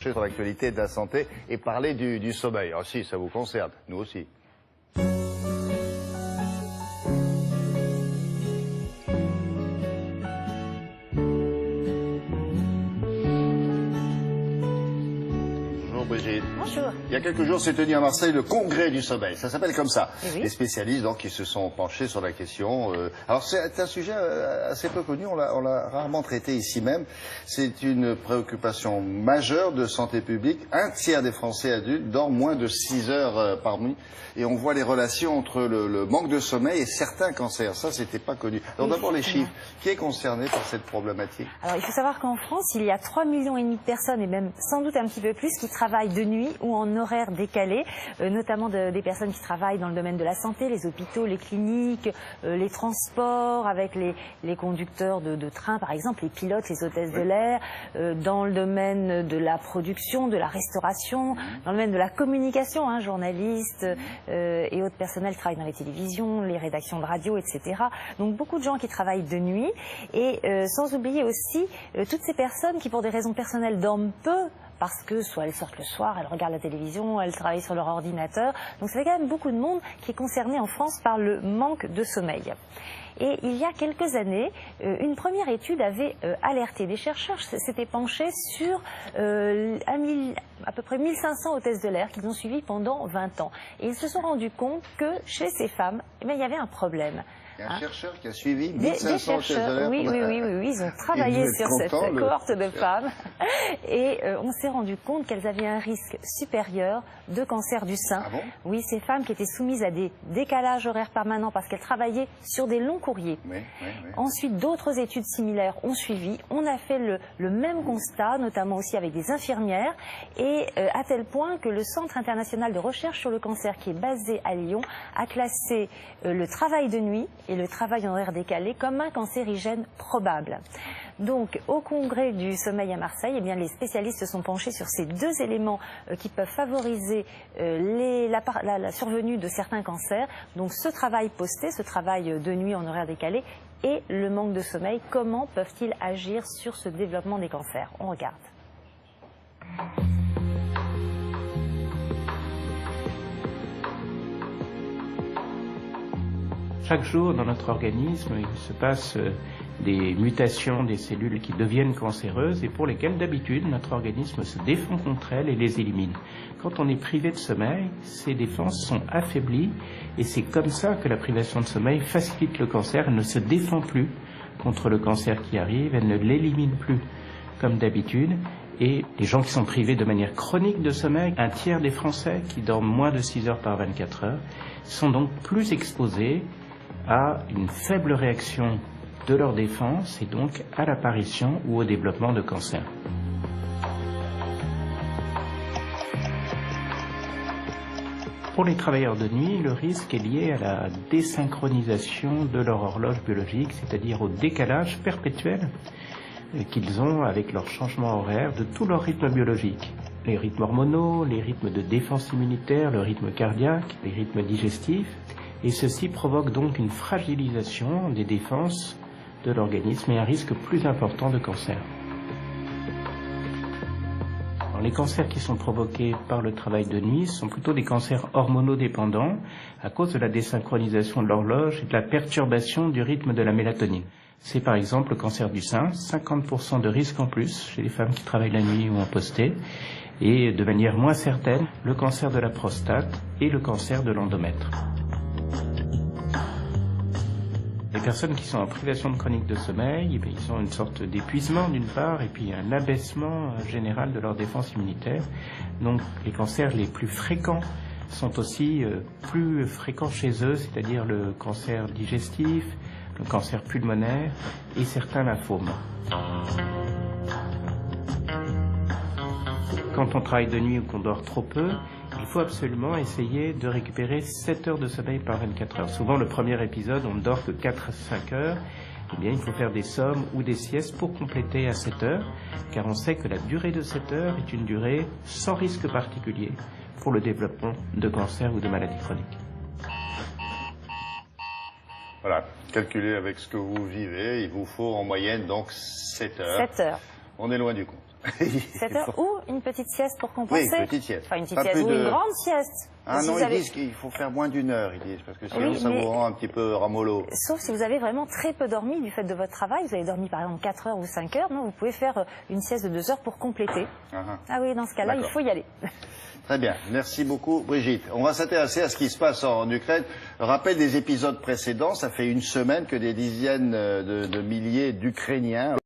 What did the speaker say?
Sur l'actualité de la santé et parler du sommeil. Ah si, ça vous concerne, nous aussi. Bonjour Brigitte. Bonjour. Il y a quelques jours s'est tenu à Marseille le congrès du sommeil. Ça s'appelle comme ça. Oui. Les spécialistes donc, qui se sont penchés sur la question. Alors c'est un sujet assez peu connu, on l'a rarement traité ici même. C'est une préoccupation majeure de santé publique. Un tiers des Français adultes dorment moins de 6 heures par nuit. Et on voit les relations entre le manque de sommeil et certains cancers. Ça, c'était pas connu. Alors d'abord les chiffres. Qui est concerné par cette problématique? Alors il faut savoir qu'en France, il y a 3,5 millions de personnes, et même sans doute un petit peu plus, qui travaillent de nuit ou en horaire décalé, notamment des personnes qui travaillent dans le domaine de la santé, les hôpitaux, les cliniques, les transports, avec les conducteurs de train par exemple, les pilotes, les hôtesses de l'air, dans le domaine de la production, de la restauration, dans le domaine de la communication, journalistes et autres personnels qui travaillent dans les télévisions, les rédactions de radio, etc. Donc beaucoup de gens qui travaillent de nuit, et sans oublier aussi toutes ces personnes qui pour des raisons personnelles dorment peu, parce que soit elles sortent le soir, elles regardent la télévision, elles travaillent sur leur ordinateur. Donc ça fait quand même beaucoup de monde qui est concerné en France par le manque de sommeil. Et il y a quelques années, une première étude avait alerté. Des chercheurs s'étaient penchés sur à peu près 1500 hôtesses de l'air qu'ils ont suivies pendant 20 ans. Et ils se sont rendus compte que chez ces femmes, il y avait un problème. Il y a un chercheur qui a suivi Des 1500 hôtesses de l'air. Oui, ils ont travaillé sur cette cohorte de femmes et on s'est rendu compte qu'elles avaient un risque supérieur de cancer du sein. Ah bon? Oui, ces femmes qui étaient soumises à des décalages horaires permanents parce qu'elles travaillaient sur des longs courriers. Oui. Ensuite, d'autres études similaires ont suivi. On a fait le même constat, notamment aussi avec des infirmières, et à tel point que le Centre international de recherche sur le cancer, qui est basé à Lyon, a classé le travail de nuit et le travail en horaire décalé comme un cancérigène probable. Donc, au congrès du sommeil à Marseille, les spécialistes se sont penchés sur ces deux éléments qui peuvent favoriser la survenue de certains cancers. Donc, ce travail posté, ce travail de nuit en horaire décalé et le manque de sommeil. Comment peuvent-ils agir sur ce développement des cancers? On regarde. Chaque jour, dans notre organisme, il se passe des mutations des cellules qui deviennent cancéreuses et pour lesquelles, d'habitude, notre organisme se défend contre elles et les élimine. Quand on est privé de sommeil, ces défenses sont affaiblies et c'est comme ça que la privation de sommeil facilite le cancer. Elle ne se défend plus contre le cancer qui arrive, elle ne l'élimine plus comme d'habitude. Et les gens qui sont privés de manière chronique de sommeil, un tiers des Français qui dorment moins de 6 heures par 24 heures, sont donc plus exposés à une faible réaction de leur défense et donc à l'apparition ou au développement de cancer. Pour les travailleurs de nuit, le risque est lié à la désynchronisation de leur horloge biologique, c'est-à-dire au décalage perpétuel qu'ils ont avec leur changement horaire de tout leur rythme biologique. Les rythmes hormonaux, les rythmes de défense immunitaire, le rythme cardiaque, les rythmes digestifs. Et ceci provoque donc une fragilisation des défenses de l'organisme et un risque plus important de cancer. Alors, les cancers qui sont provoqués par le travail de nuit sont plutôt des cancers hormonodépendants à cause de la désynchronisation de l'horloge et de la perturbation du rythme de la mélatonine. C'est par exemple le cancer du sein, 50% de risque en plus chez les femmes qui travaillent la nuit ou en posté, et de manière moins certaine, le cancer de la prostate et le cancer de l'endomètre. Les personnes qui sont en privation de chronique de sommeil, ils ont une sorte d'épuisement d'une part et puis un abaissement général de leur défense immunitaire. Donc les cancers les plus fréquents sont aussi plus fréquents chez eux, c'est-à-dire le cancer digestif, le cancer pulmonaire et certains lymphomes. Quand on travaille de nuit ou qu'on dort trop peu, il faut absolument essayer de récupérer 7 heures de sommeil par 24 heures. Souvent, le premier épisode, on ne dort que 4 à 5 heures. Il faut faire des sommes ou des siestes pour compléter à 7 heures, car on sait que la durée de 7 heures est une durée sans risque particulier pour le développement de cancer ou de maladies chroniques. Voilà, calculez avec ce que vous vivez, il vous faut en moyenne donc 7 heures. 7 heures. On est loin du compte. 7 heures ou une petite sieste pour compenser. Oui, une petite sieste. Enfin, une petite Pas sieste plus ou de- une grande sieste. Ah Si non, vous ils avez- disent qu'il faut faire moins d'1 heure, ils disent, parce que sinon Oui, ça mais- vous rend un petit peu ramollo. Sauf si vous avez vraiment très peu dormi du fait de votre travail. Vous avez dormi par exemple 4 heures ou 5 heures. Non, vous pouvez faire une sieste de 2 heures pour compléter. Ah oui, dans ce cas-là, il D'accord. faut y aller. Très bien, merci beaucoup Brigitte. On va s'intéresser à ce qui se passe en Ukraine. Rappel des épisodes précédents, ça fait une semaine que des dizaines de milliers d'Ukrainiens